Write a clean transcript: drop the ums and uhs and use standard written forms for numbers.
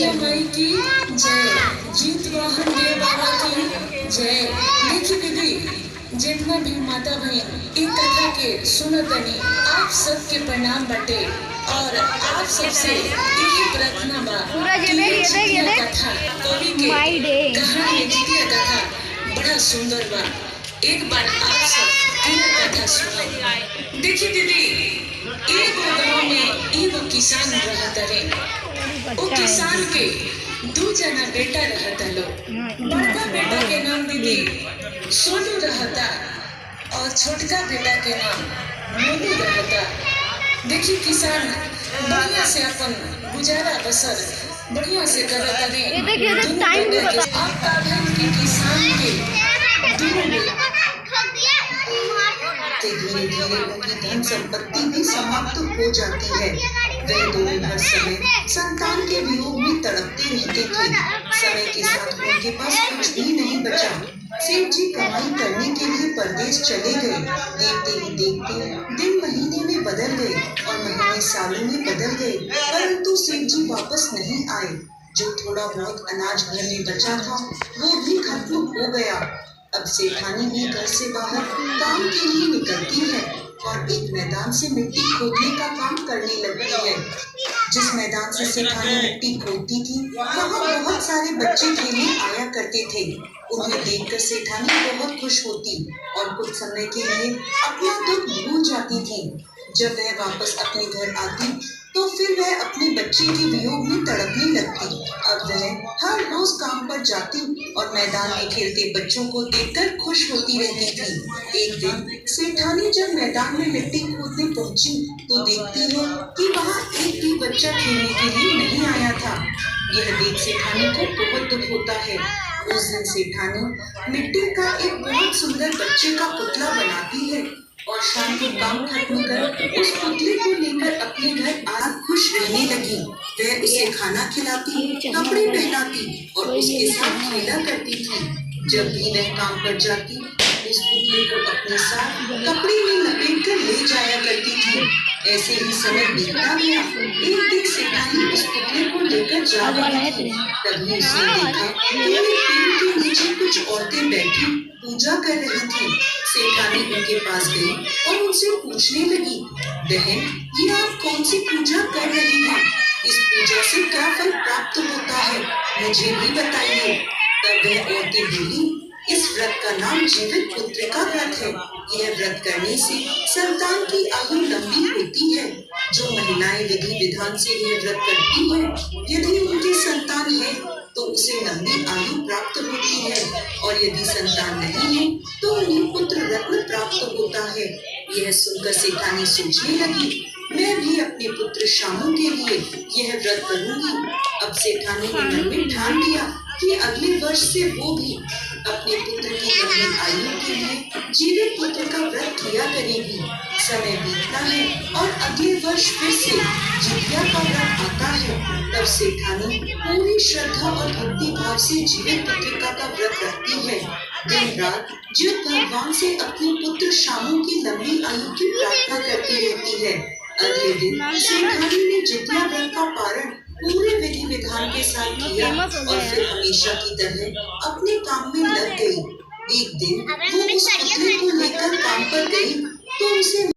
जितिया माई की जय, जीत वाहन देव बाबा की जय। देखिए दीदी, जितना भी माता बहन एक कथा के सुनतनी आप सबके प्रणाम बटे और आप सबसे यही प्रार्थना बा कि ये जितिया कथा कवि के कहानी जितिया कथा बड़ा सुंदर बा। एक बार आप सब पूरा कथा सुनो। देखिए दीदी, एक गांव में एगो किसान रहत रहे। वो किसान के दो जना बेटा रहता लो। बड़का बेटा के नाम दीदी सोनू रहता और छोटका बेटा के नाम मोनू रहता। देखिए किसान बढ़िया से अपन गुजारा बसर बढ़िया से करता रहे। आपका धन के किसान के धीरे धीरे उनकी धन संपत्ति भी समाप्त हो जाती है। वे दोनों हर समय संतान के वियोग में तड़पते रहते थे। समय के साथ उनके पास कुछ भी नहीं बचा। सेठ जी कमाई करने के लिए परदेश चले गए। देखते ही देखते दिन महीने में बदल गए और महीने सालों में बदल गए, परंतु सेठ जी वापस नहीं आए। जो थोड़ा बहुत अनाज घर में बचा था वो भी खत्म हो गया। अब सेठानी भी घर से बाहर काम के लिए निकलती है और एक मैदान से मिट्टी खोदने का काम करने लगती है। जिस मैदान से सेठानी मिट्टी खोदती थी वहाँ बहुत सारे बच्चे खेलने आया करते थे। उन्हें देखकर सेठानी बहुत खुश होती और कुछ समय के लिए अपना दुख भूल जाती थी। जब वह वापस अपने घर आती तो फिर वह अपने बच्चे के वियोग में तड़पने लगती। अब वह हर रोज काम पर जाती और मैदान में खेलते बच्चों को देखकर खुश होती रहती थी। एक दिन सेठानी जब मैदान में मिट्टी खोदने पहुंची तो देखती है कि वहाँ एक भी बच्चा खेलने के लिए नहीं आया था। यह देख सेठानी को बहुत दुख होता है। उस दिन सेठानी मिट्टी का एक बहुत सुंदर बच्चे का पुतला बनाती है और शाम को काम खत्म कर उस पुतले को लेकर अपने घर आ खुश रहने लगी। वह उसे खाना खिलाती, कपड़े पहनाती और उसके साथ खेला करती थी। जब भी वह काम पर जाती उस पुतले को अपने साथ कपड़े में लपेट कर ले जाया करती थी। ऐसे ही समय बीतता गया। एक दिन सेठानी उस पुतले को लेकर जा रही थी। तभी उसने देखा कि एक पेड़ के नीचे कुछ औरतें बैठी पूजा कर रही थी। सेठानी उनके पास गई और उनसे पूछने लगी, बहन ये आप कौन सी पूजा कर रही हैं? इस पूजा से क्या फल प्राप्त होता है, मुझे भी बताइए। तब वह औरतें बोली, इस व्रत का नाम जीवित पुत्रिका व्रत है। यह व्रत करने से संतान की आयु लंबी होती है। जो महिलाएं विधि विधान से यह व्रत करती है, यदि उनके संतान है तो उसे लंबी आयु प्राप्त होती है और यदि संतान नहीं है तो उन्हें पुत्र रत्न प्राप्त होता है। यह सुनकर सेठानी सोचने लगी, मैं भी अपने पुत्र शामू के लिए यह व्रत करूंगी। अब सेठानी ने मन में ठान लिया कि अगले वर्ष से वो भी अपने पुत्र की लंबी आयु के लिए जीवित पुत्र का व्रत किया करेगी। समय बीतता है और अगले वर्ष फिर से जितिया का व्रत आता है। तब सेठानी पूरी श्रद्धा और भक्ति भाव से जीवित पुत्रिका का व्रत रखती है। दिन रात जब भगवान से अपने पुत्र शामू की लंबी आयु की प्रार्थना करती रहती है। अगले दिन सेठानी ने जितिया व्रत का पारण पूरे विधि विधान के साथ किया और फिर हमेशा की तरह अपने काम में लग गई। एक दिन वो उस पुतले को लेकर काम पर गई तो उसे